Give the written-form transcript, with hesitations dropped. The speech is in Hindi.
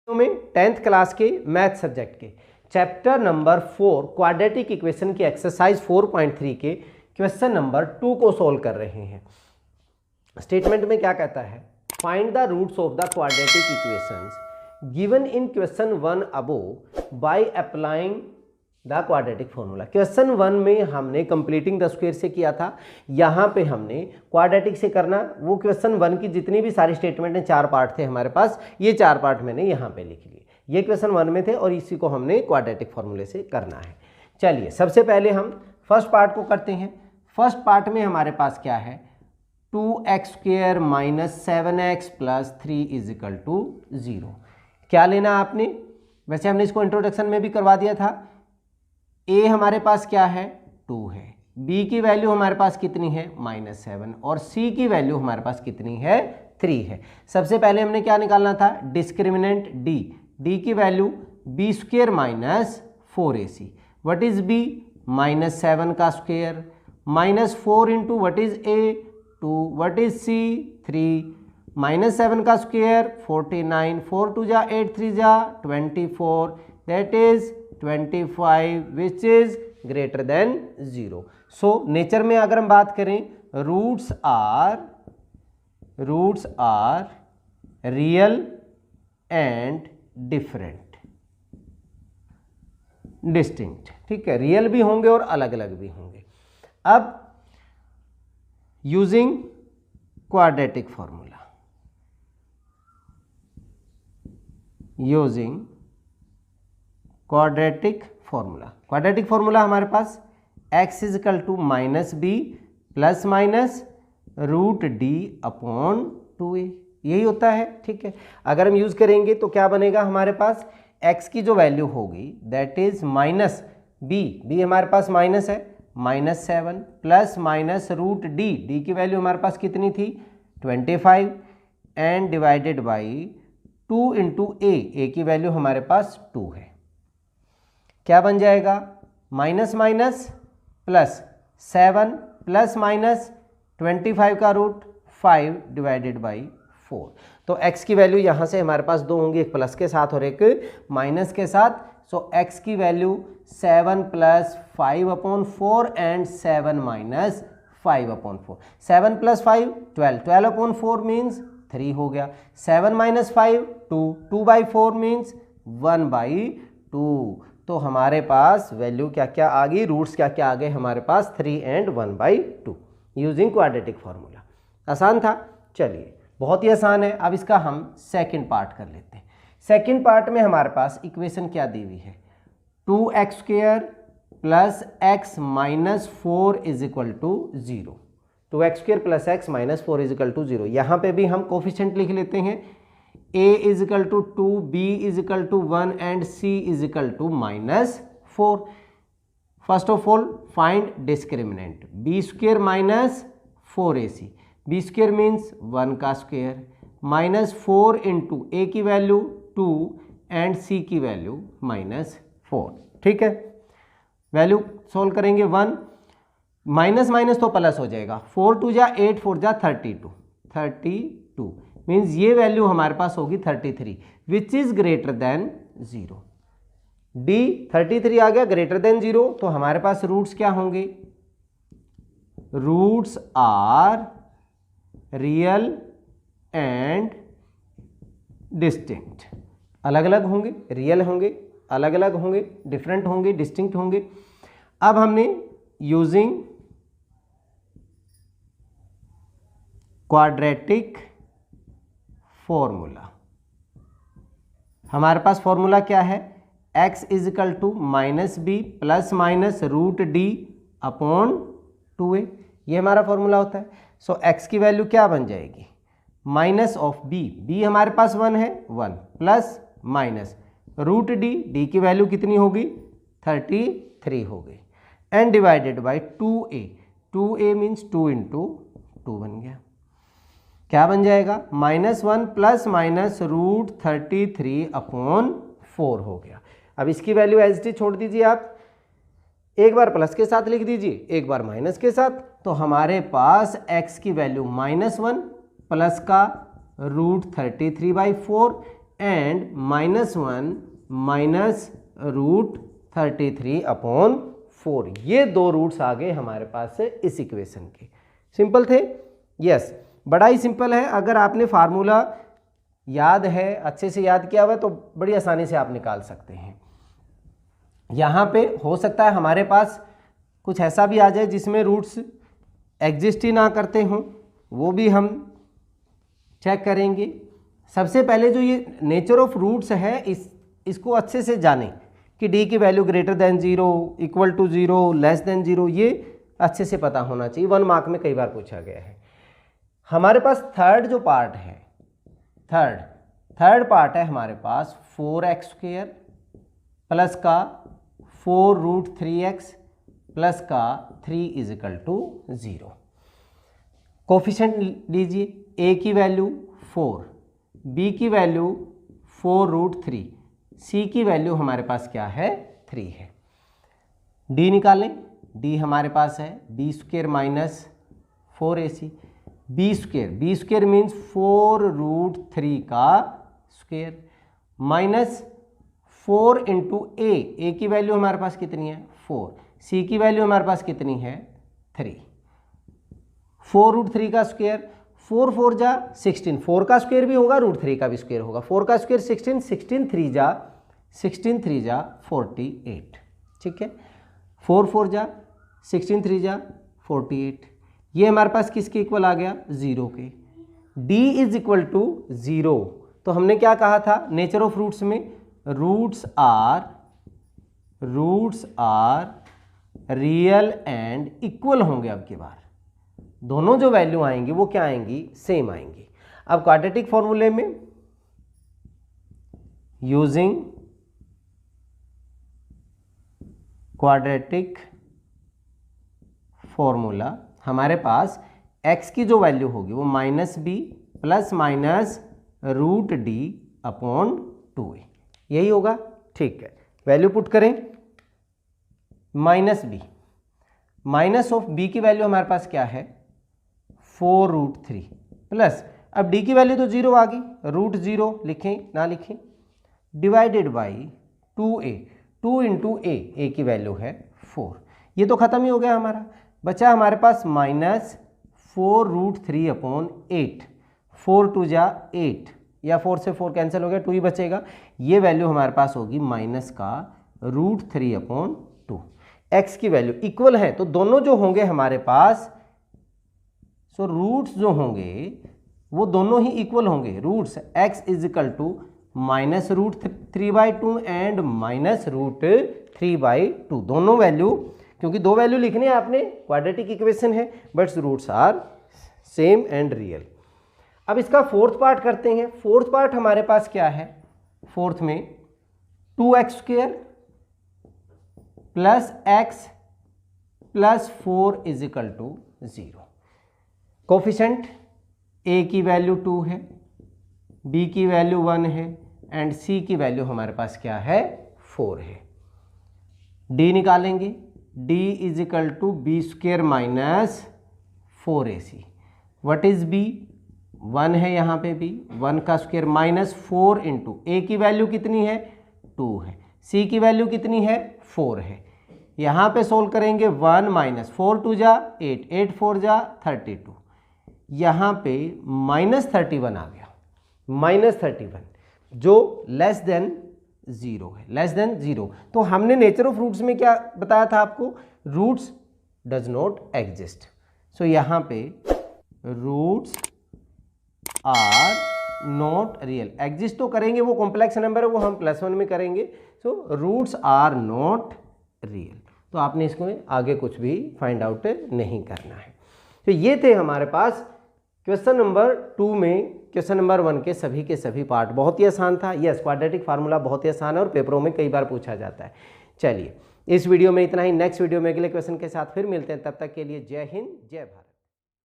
में 10th क्लास के मैथ सब्जेक्ट के चैप्टर नंबर 4 क्वाड्रेटिक इक्वेशन की एक्सरसाइज 4.3 के क्वेश्चन नंबर 2 को सॉल्व कर रहे हैं। स्टेटमेंट में क्या कहता है, find the roots of the quadratic equations given in question 1 above by applying the quadratic formula. Question 1 में हमने कंप्लीटिंग द स्क्वायर से किया था, यहाँ पे हमने क्वाड्रेटिक से करना। वो क्वेश्चन 1 की जितनी भी सारी स्टेटमेंट हैं, 4 पार्ट थे हमारे पास, ये 4 पार्ट मैंने यहाँ पे लिख लिए। ये क्वेश्चन 1 में थे और इसी को हमने क्वाड्रेटिक फॉर्मूले से करना है। चलिए सबसे पहले हम फर्स्ट पार्ट को करते हैं। फर्स्ट पार्ट में हमारे पास क्या है, 2x² - 7x + 3 = 0। क्या लेना आपने, वैसे हमने इसको इंट्रोडक्शन में भी करवा दिया था। a हमारे पास क्या है, 2 है, b की वैल्यू हमारे पास कितनी है, -7, और c की वैल्यू हमारे पास कितनी है, 3 है। सबसे पहले हमने क्या निकालना था, डिस्क्रिमिनेंट d की value b² - 4ac। What is b, -7 का square, -4 into what is a, 2, what is c, 3, -7 का स्क्वायर 49, 4 2 जा 8 3 जा 24, that is 25 which is greater than 0। So nature में अगर हम बात करें, roots are real and different, distinct, ठीक है, रियल भी होंगे और अलग अलग भी होंगे। अब using quadratic formula, quadratic formula हमारे पास x = -b ± √d/2a, यही होता है, ठीक है। अगर हम यूज करेंगे तो क्या बनेगा हमारे पास, x की जो वैल्यू होगी दैट इज -b हमारे पास माइनस है, -7 ± √d की वैल्यू हमारे पास कितनी थी, 25, and divided by 2 into a की वैल्यू हमारे पास 2 है। क्या बन जाएगा, माइनस प्लस 7 ± 25 का रूट 5 डिवाइडेड बाई 4। तो x की वैल्यू यहाँ से हमारे पास 2 होंगी, एक प्लस के साथ और एक माइनस के साथ। सो x की वैल्यू 7 + 5/4 एंड 7 - 5/4। 7 + 5 12, 12/4 मीन्स 3 हो गया। 7 - 5 2, 2/4 मीन्स 1/2। तो हमारे पास वैल्यू क्या क्या आ गई, रूट्स क्या क्या आ गए हमारे पास, 3 एंड 1/2 यूजिंग क्वाड्रेटिक फॉर्मूला। आसान था, चलिए बहुत ही आसान है। अब इसका हम सेकंड पार्ट कर लेते हैं। सेकंड पार्ट में हमारे पास इक्वेशन क्या दी हुई है, 2x² + x - 4 = 0। 2x² + x - 4 = 0। यहाँ पे भी हम कोफिशिएंट लिख लेते हैं, a = 2, b = 1 and c = -4। First of all find discriminant, b² - 4ac, b² means 1 का स्क्वायर, -4 इंटू a की वैल्यू 2 एंड c की वैल्यू -4, ठीक है। वैल्यू सोल्व करेंगे, 1 माइनस तो प्लस हो जाएगा, 4 2 जा 8 4 जा 32 मीन्स ये वैल्यू हमारे पास होगी 33 विच इज ग्रेटर देन 0। d 33 आ गया ग्रेटर देन 0, तो हमारे पास रूट्स क्या होंगे, roots are real and distinct, अलग अलग होंगे, रियल होंगे, अलग अलग होंगे, डिफरेंट होंगे, डिस्टिंक्ट होंगे। अब हमने यूजिंग क्वाड्रेटिक फॉर्मूला, हमारे पास फॉर्मूला क्या है, x = -b ± √d/2a, ये हमारा फॉर्मूला होता है। सो x की वैल्यू क्या बन जाएगी, -b हमारे पास 1 है, 1 प्लस माइनस √d की वैल्यू कितनी होगी, 33 हो गई, and divided by 2a means 2 into 2 बन गया। क्या बन जाएगा, -1 + -√33/4 हो गया। अब इसकी वैल्यू एज इट इज छोड़ दीजिए आप, एक बार प्लस के साथ लिख दीजिए, एक बार माइनस के साथ। तो हमारे पास x की वैल्यू -1 प्लस का √33/4 एंड -1 माइनस √33/4। ये दो रूट्स आ गए हमारे पास से इस इक्वेशन के। सिंपल थे? यस, बड़ा ही सिंपल है। अगर आपने फार्मूला याद है, अच्छे से याद किया हुआ, तो बड़ी आसानी से आप निकाल सकते हैं। यहाँ पे हो सकता है हमारे पास कुछ ऐसा भी आ जाए जिसमें रूट्स एग्जिस्ट ही ना करते हों, वो भी हम चेक करेंगे। सबसे पहले जो ये नेचर ऑफ रूट्स है, इसको अच्छे से जानें कि डी की value greater than 0, equal to 0, less than 0, ये अच्छे से पता होना चाहिए। 1 मार्क में कई बार पूछा गया है। हमारे पास थर्ड जो पार्ट है, थर्ड पार्ट है हमारे पास 4x² प्लस का 4√3x प्लस का 3 = 0। कोफिशिएंट लीजिए, a की वैल्यू 4, b की वैल्यू 4√3, c की वैल्यू हमारे पास क्या है, 3 है। d निकालें, d हमारे पास है b² minus 4ac। b² means 4√3 का स्क्वायर माइनस 4 इंटू a की वैल्यू हमारे पास कितनी है, 4, c की वैल्यू हमारे पास कितनी है, 3। 4√3 का स्क्वायर, 4 4 जा 16, 4 का स्क्वायर भी होगा, √3 का भी स्क्वायर होगा। 4 का स्क्वायर 16, 16 3 जा 48, ठीक है। 4 4 जा 16 3 जा 48, ये हमारे पास किसके इक्वल आ गया, 0 के। d = 0। तो हमने क्या कहा था नेचर ऑफ रूट्स में, roots are real and equal होंगे। अब की बार दोनों जो वैल्यू आएंगी वो क्या आएंगी, सेम आएंगी। अब क्वाड्रेटिक फॉर्मूले में यूजिंग क्वाड्रेटिक फॉर्मूला हमारे पास x की जो वैल्यू होगी वो -b प्लस माइनस √d/2a, यही होगा, ठीक है। वैल्यू पुट करें, -b, माइनस ऑफ b की वैल्यू हमारे पास क्या है, 4√3 प्लस, अब d की वैल्यू तो 0 आ गई, √0 लिखें ना लिखें, divided by 2a, 2 into a की वैल्यू है 4। ये तो खत्म ही हो गया हमारा, बचा हमारे पास -4√3/8, 4 2 जा 8, या 4 से 4 कैंसिल हो गया, 2 ही बचेगा। ये वैल्यू हमारे पास होगी माइनस का √3/2। x की वैल्यू इक्वल है तो दोनों जो होंगे हमारे पास, सो रूट्स जो होंगे वो दोनों ही इक्वल होंगे। रूट्स x = -√3/2 एंड -√3/2, दोनों वैल्यू, क्योंकि दो वैल्यू लिखनी है आपने, क्वाड्रेटिक इक्वेशन है, but roots are same and real. अब इसका फोर्थ पार्ट करते हैं। फोर्थ पार्ट हमारे पास क्या है, फोर्थ में 2x² plus x plus 4 = 0। Coefficient a की वैल्यू 2 है, b की वैल्यू 1 है एंड c की वैल्यू हमारे पास क्या है, 4 है। d निकालेंगे, d = b² minus 4ac। What is b, 1 है यहाँ पे b, 1 का स्क्वायर माइनस 4 इंटू a की वैल्यू कितनी है, 2 है, c की वैल्यू कितनी है, 4 है। यहाँ पे सोल्व करेंगे, 1 माइनस 4 2 जा 8, 8 4 जा 32, यहाँ पे -31 आ गया, -31 जो लेस देन 0 है, लेस देन 0। तो हमने नेचर ऑफ रूट्स में क्या बताया था आपको, roots does not exist. So यहाँ पे roots are not real, exist तो करेंगे, वो कॉम्प्लेक्स नंबर है, वो हम +1 में करेंगे। So roots are not real. तो आपने इसको आगे कुछ भी फाइंड आउट नहीं करना है। तो ये थे हमारे पास क्वेश्चन नंबर 2 में क्वेश्चन नंबर 1 के सभी पार्ट। बहुत ही आसान था, यस, क्वाड्रेटिक फार्मूला बहुत ही आसान है और पेपरों में कई बार पूछा जाता है। चलिए इस वीडियो में इतना ही, नेक्स्ट वीडियो में अगले क्वेश्चन के साथ फिर मिलते हैं, तब तक के लिए जय हिंद जय भारत।